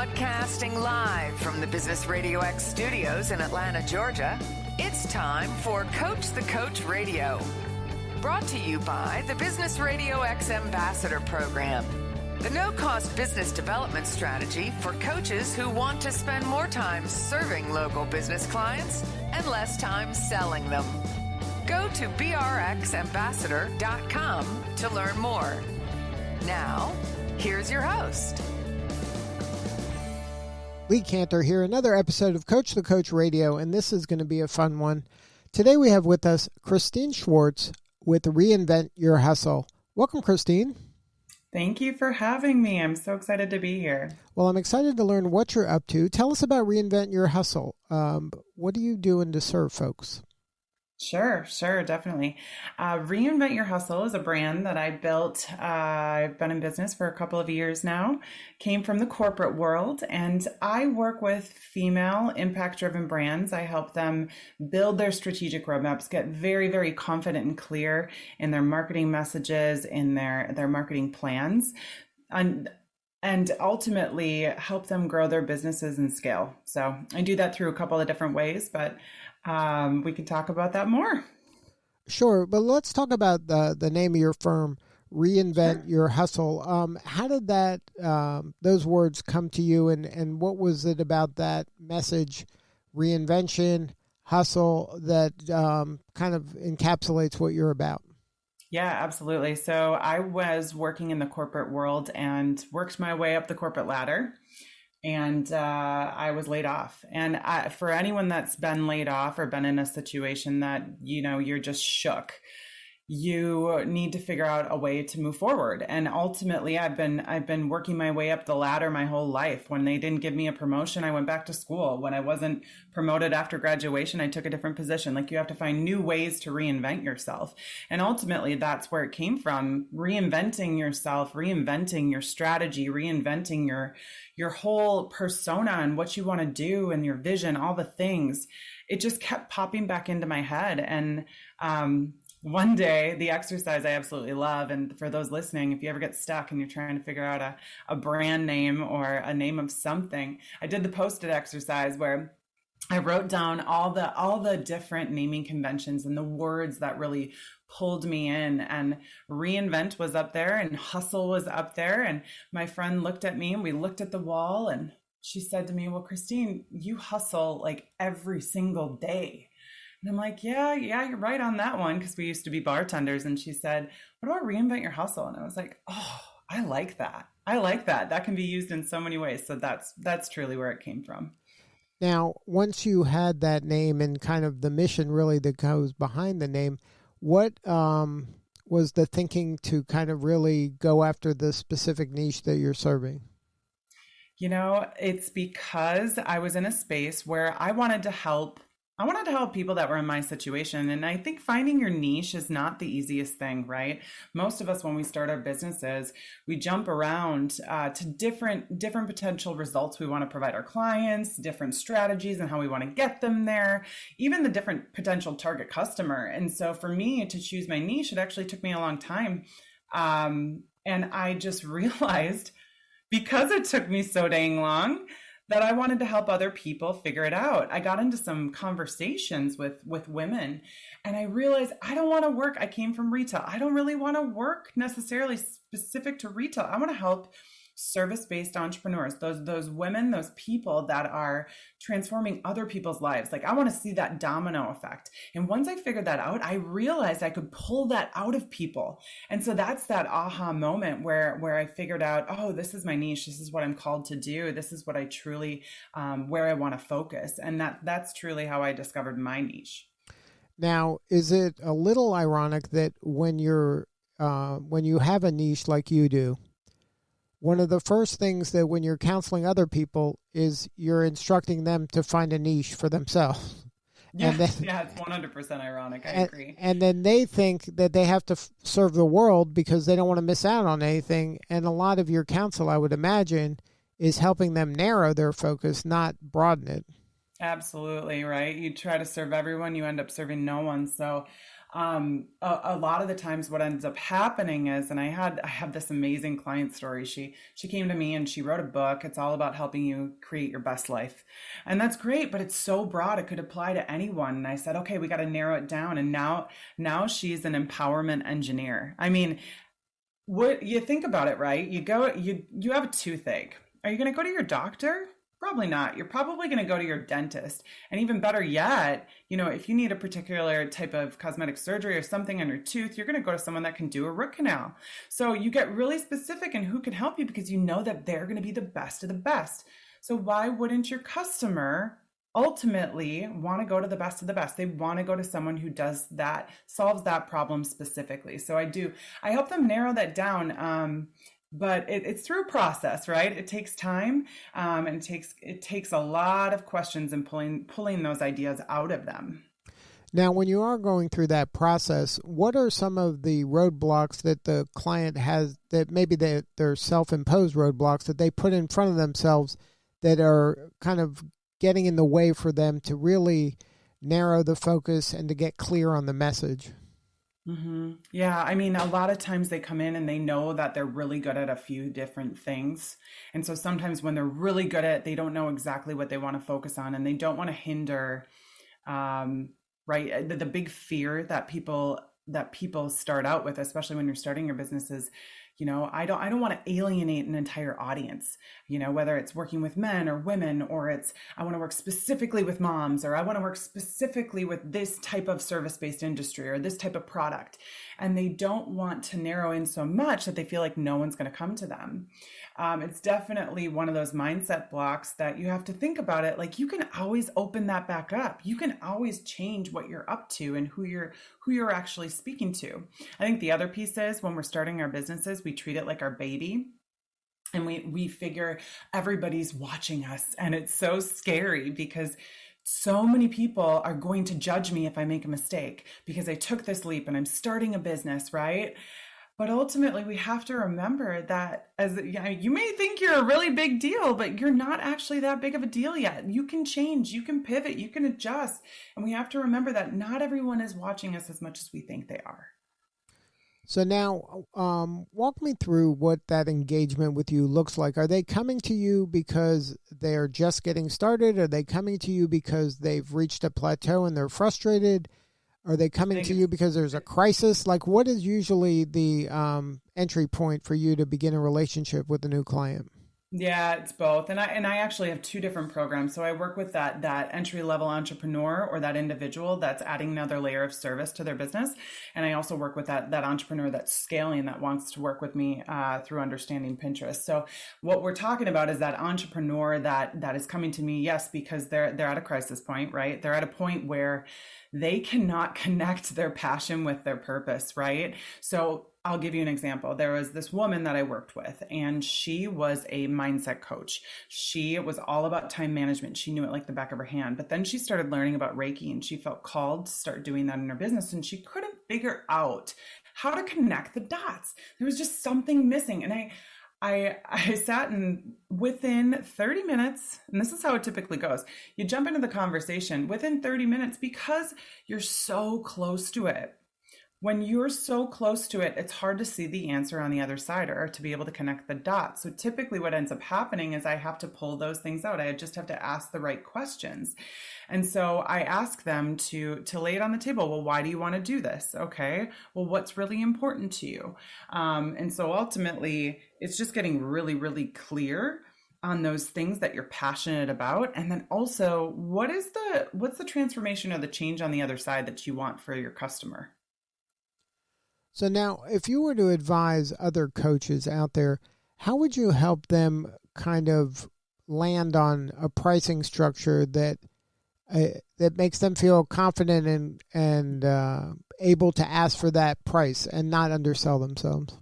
Broadcasting live from the Business RadioX studios in Atlanta, Georgia, it's time for Coach the Coach Radio. Brought to you by the Business RadioX Ambassador Program, the no-cost business development strategy for coaches who want to spend more time serving local business clients and less time selling them. Go to brxambassador.com to learn more. Now, here's your host. Lee Cantor here, another episode of Coach the Coach Radio, and this is going to be a fun one. Today we have with us Kristine Schwartz with Reinvent Your Hustle. Welcome, Kristine. Thank you for having me. I'm so excited to be here. Well, I'm excited to learn what you're up to. Tell us about Reinvent Your Hustle. What are you doing to serve folks? Sure, definitely. Reinvent Your Hustle is a brand that I built. I've been in business for a couple of years now, came from the corporate world, and I work with female impact-driven brands. I help them build their strategic roadmaps, get very, very confident and clear in their marketing messages, in their marketing plans, and ultimately help them grow their businesses and scale. So I do that through a couple of different ways, but we can talk about that more. Sure, but let's talk about the name of your firm, Reinvent Your Hustle. How did that those words come to you, and what was it about that message, reinvention, hustle, that kind of encapsulates what you're about? Yeah, absolutely. So I was working in the corporate world and worked my way up the corporate ladder. And I was laid off. And for anyone that's been laid off or been in a situation that, you're just shook, you need to figure out a way to move forward. And ultimately, I've been working my way up the ladder my whole life. When they didn't give me a promotion, I went back to school. When I wasn't promoted after graduation, I took a different position. Like, you have to find new ways to reinvent yourself. And ultimately, that's where it came from. Reinventing yourself, reinventing your strategy, reinventing your whole persona and what you want to do and your vision, all the things. It just kept popping back into my head. And one day, the exercise I absolutely love, and for those listening, if you ever get stuck and you're trying to figure out a brand name or a name of something, I did the Post-it exercise where I wrote down all the different naming conventions and the words that really pulled me in, and reinvent was up there and hustle was up there. And my friend looked at me and we looked at the wall, and she said to me, "Well, Kristine, you hustle like every single day." And I'm like, yeah, you're right on that one, because we used to be bartenders. And she said, "What about reinvent your hustle?" And I was like, oh, I like that. That can be used in so many ways. So that's truly where it came from. Now, once you had that name and kind of the mission really that goes behind the name, what was the thinking to kind of really go after the specific niche that you're serving? It's because I was in a space where I wanted to help people that were in my situation. And I think finding your niche is not the easiest thing, right? Most of us, when we start our businesses, we jump around to different potential results we want to provide our clients, different strategies and how we want to get them there, even the different potential target customer. And so for me to choose my niche, it actually took me a long time. And I just realized, because it took me so dang long, that I wanted to help other people figure it out. I got into some conversations with women, and I realized I don't want to work. I came from retail. I don't really want to work necessarily specific to retail. I want to help service-based entrepreneurs, those women, those people that are transforming other people's lives. Like, I want to see that domino effect. And once I figured that out, I realized I could pull that out of people. And so that's that aha moment where I figured out, oh, this is my niche. This is what I'm called to do. This is what I truly, where I want to focus. And that's truly how I discovered my niche. Now, is it a little ironic that when you have a niche like you do, one of the first things that when you're counseling other people is you're instructing them to find a niche for themselves. Yeah, it's 100% ironic. I agree. And then they think that they have to serve the world because they don't want to miss out on anything. And a lot of your counsel, I would imagine, is helping them narrow their focus, not broaden it. Absolutely, right? You try to serve everyone, you end up serving no one. So A lot of the times what ends up happening is, and I have this amazing client story. She came to me and she wrote a book. It's all about helping you create your best life. And that's great, but it's so broad. It could apply to anyone. And I said, okay, we got to narrow it down. And now she's an empowerment engineer. I mean, what you think about it, right? You have a toothache. Are you going to go to your doctor? Probably not. You're probably going to go to your dentist. And even better yet, if you need a particular type of cosmetic surgery or something on your tooth, you're going to go to someone that can do a root canal. So you get really specific in who can help you because you know that they're going to be the best of the best. So why wouldn't your customer ultimately want to go to the best of the best? They want to go to someone who does that, solves that problem specifically. So I help them narrow that down. But it's through a process, right? It takes time, and it takes a lot of questions and pulling those ideas out of them. Now, when you are going through that process, what are some of the roadblocks that the client has that maybe they're self-imposed roadblocks that they put in front of themselves that are kind of getting in the way for them to really narrow the focus and to get clear on the message? Mm-hmm. Yeah, I mean, a lot of times they come in and they know that they're really good at a few different things. And so sometimes when they're really good at it, they don't know exactly what they want to focus on, and they don't want to hinder, right? The big fear that people start out with, especially when you're starting your business, is, I don't want to alienate an entire audience, whether it's working with men or women, or I want to work specifically with moms, or I want to work specifically with this type of service-based industry or this type of product. And they don't want to narrow in so much that they feel like no one's going to come to them. It's definitely one of those mindset blocks that you have to think about it. Like, you can always open that back up. You can always change what you're up to and who you're actually speaking to. I think the other piece is, when we're starting our businesses, we treat it like our baby. And we figure everybody's watching us. And it's so scary because so many people are going to judge me if I make a mistake because I took this leap and I'm starting a business, right? But ultimately, we have to remember that you may think you're a really big deal, but you're not actually that big of a deal yet. You can change, you can pivot, you can adjust. And we have to remember that not everyone is watching us as much as we think they are. So now, walk me through what that engagement with you looks like. Are they coming to you because they're just getting started? Are they coming to you because they've reached a plateau and they're frustrated? Are they coming to you because there's a crisis? Like, what is usually the entry point for you to begin a relationship with a new client? Yeah, it's both. And I actually have two different programs. So I work with that entry-level entrepreneur or that individual that's adding another layer of service to their business. And I also work with that entrepreneur that's scaling, that wants to work with me through understanding Pinterest. So what we're talking about is that entrepreneur that is coming to me, yes, because they're at a crisis point, right? They're at a point where they cannot connect their passion with their purpose, right? So I'll give you an example. There was this woman that I worked with, and she was a mindset coach. She was all about time management. She knew it like the back of her hand. But then she started learning about Reiki, and she felt called to start doing that in her business. And she couldn't figure out how to connect the dots. There was just something missing. And I sat, and within 30 minutes, and this is how it typically goes, you jump into the conversation within 30 minutes because you're so close to it. When you're so close to it, it's hard to see the answer on the other side or to be able to connect the dots. So typically what ends up happening is I have to pull those things out. I just have to ask the right questions. And so I ask them to lay it on the table. Well, why do you want to do this? Okay. Well, what's really important to you? And so ultimately, it's just getting really, really clear on those things that you're passionate about. And then also, what's the transformation or the change on the other side that you want for your customer? So now, if you were to advise other coaches out there, how would you help them kind of land on a pricing structure that makes them feel confident and able to ask for that price and not undersell themselves?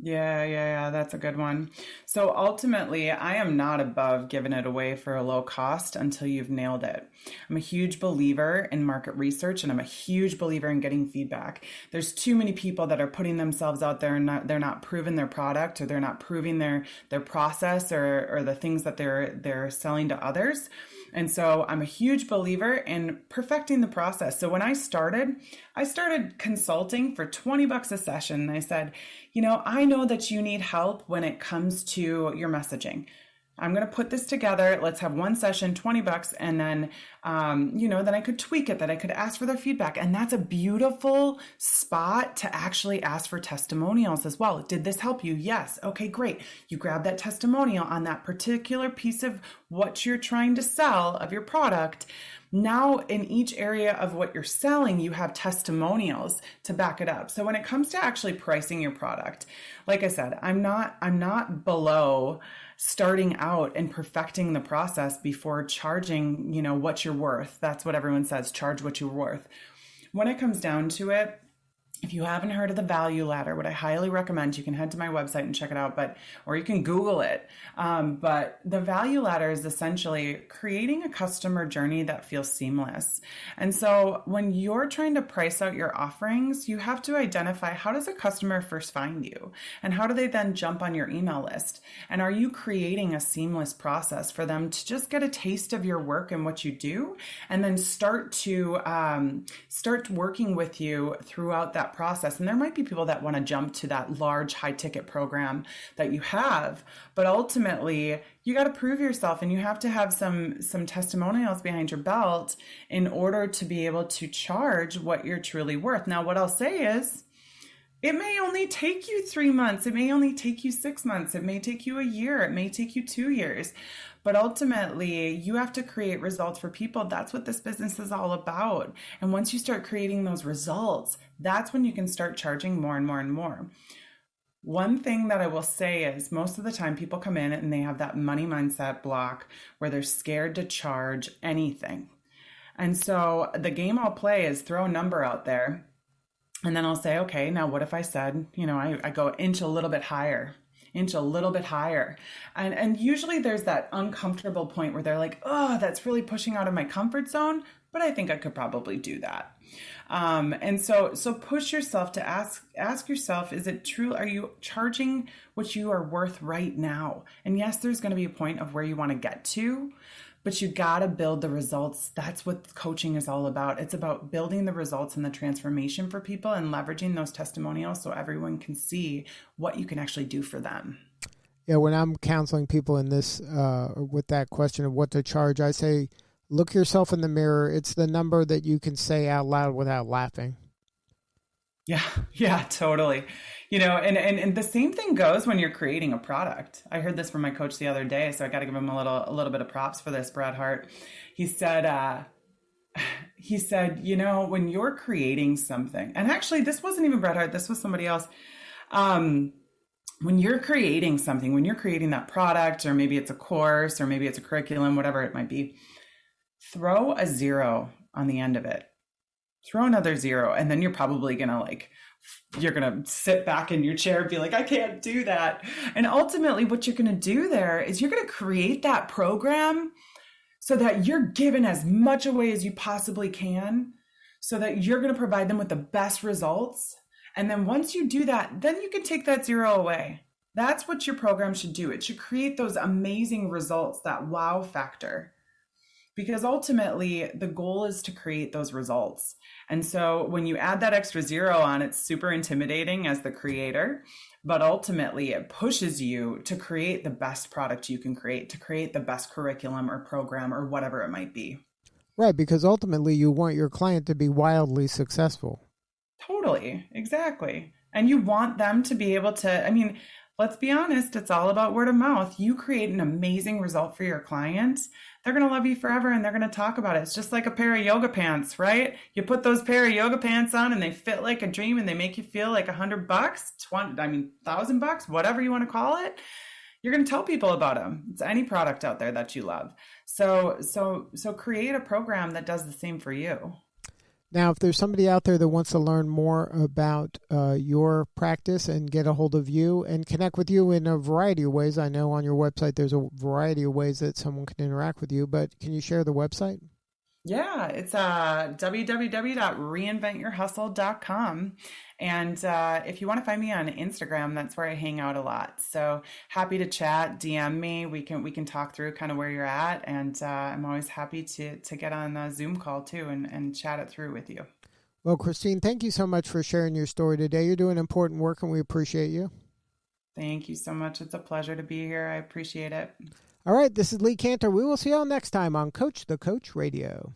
Yeah, that's a good one. So ultimately, I am not above giving it away for a low cost until you've nailed it. I'm a huge believer in market research, and I'm a huge believer in getting feedback. There's too many people that are putting themselves out there and they're not proving their product, or they're not proving their process or the things that they're selling to others. And so I'm a huge believer in perfecting the process. So when I started consulting for $20 a session. And I said, I know that you need help when it comes to your messaging. I'm going to put this together. Let's have one session, $20. And then, then I could tweak it, that I could ask for their feedback. And that's a beautiful spot to actually ask for testimonials as well. Did this help you? Yes. Okay, great. You grab that testimonial on that particular piece of what you're trying to sell of your product. Now, in each area of what you're selling, you have testimonials to back it up. So when it comes to actually pricing your product, like I said, I'm not below starting out and perfecting the process before charging, what you're worth. That's what everyone says, charge what you're worth. When it comes down to it, if you haven't heard of the value ladder, what I highly recommend, you can head to my website and check it out, or you can Google it. But the value ladder is essentially creating a customer journey that feels seamless. And so when you're trying to price out your offerings, you have to identify, how does a customer first find you? And how do they then jump on your email list? And are you creating a seamless process for them to just get a taste of your work and what you do, and then start working with you throughout that process? And there might be people that want to jump to that large high ticket program that you have, but ultimately you got to prove yourself, and you have to have some testimonials behind your belt in order to be able to charge what you're truly worth. Now, what I'll say is, it may only take you 3 months. It may only take you 6 months. It may take you a year. It may take you 2 years. But ultimately, you have to create results for people. That's what this business is all about. And once you start creating those results, that's when you can start charging more and more and more. One thing that I will say is, most of the time people come in and they have that money mindset block where they're scared to charge anything. And so the game I'll play is throw a number out there. And then I'll say, okay, now what if I said, I go inch a little bit higher. And usually there's that uncomfortable point where they're like, oh, that's really pushing out of my comfort zone, but I think I could probably do that. And so push yourself to ask yourself, is it true? Are you charging what you are worth right now? And yes, there's going to be a point of where you want to get to, but you got to build the results. That's what coaching is all about. It's about building the results and the transformation for people and leveraging those testimonials so everyone can see what you can actually do for them. Yeah, when I'm counseling people in this, with that question of what to charge, I say, look yourself in the mirror. It's the number that you can say out loud without laughing. Yeah, totally. And the same thing goes when you're creating a product. I heard this from my coach the other day, so I got to give him a little bit of props for this, Brad Hart. He said, when you're creating something, and actually this wasn't even Brad Hart, this was somebody else. When you're creating something, when you're creating that product, or maybe it's a course, or maybe it's a curriculum, whatever it might be, throw a 0 on the end of it. Throw another 0, and then you're probably you're going to sit back in your chair and be like, I can't do that. And ultimately what you're going to do there is you're going to create that program so that you're giving as much away as you possibly can, so that you're going to provide them with the best results. And then once you do that, then you can take that 0 away. That's what your program should do. It should create those amazing results, that wow factor. Because ultimately, the goal is to create those results. And so when you add that extra 0 on, it's super intimidating as the creator, but ultimately it pushes you to create the best product you can create, to create the best curriculum or program or whatever it might be. Right, because ultimately you want your client to be wildly successful. Totally, exactly. And you want them to be able to, let's be honest, it's all about word of mouth. You create an amazing result for your clients, they're going to love you forever, and they're going to talk about it. It's just like a pair of yoga pants, right? You put those pair of yoga pants on and they fit like a dream, and they make you feel like $100, $1,000, whatever you want to call it. You're going to tell people about them. It's any product out there that you love. So create a program that does the same for you. Now, if there's somebody out there that wants to learn more about your practice and get a hold of you and connect with you in a variety of ways, I know on your website there's a variety of ways that someone can interact with you, but can you share the website? Yeah, it's www.reinventyourhustle.com. And if you want to find me on Instagram, that's where I hang out a lot. So happy to chat, DM me. We can talk through kind of where you're at. And I'm always happy to get on a Zoom call too and chat it through with you. Well, Kristine, thank you so much for sharing your story today. You're doing important work and we appreciate you. Thank you so much. It's a pleasure to be here. I appreciate it. All right, this is Lee Cantor. We will see you all next time on Coach the Coach Radio.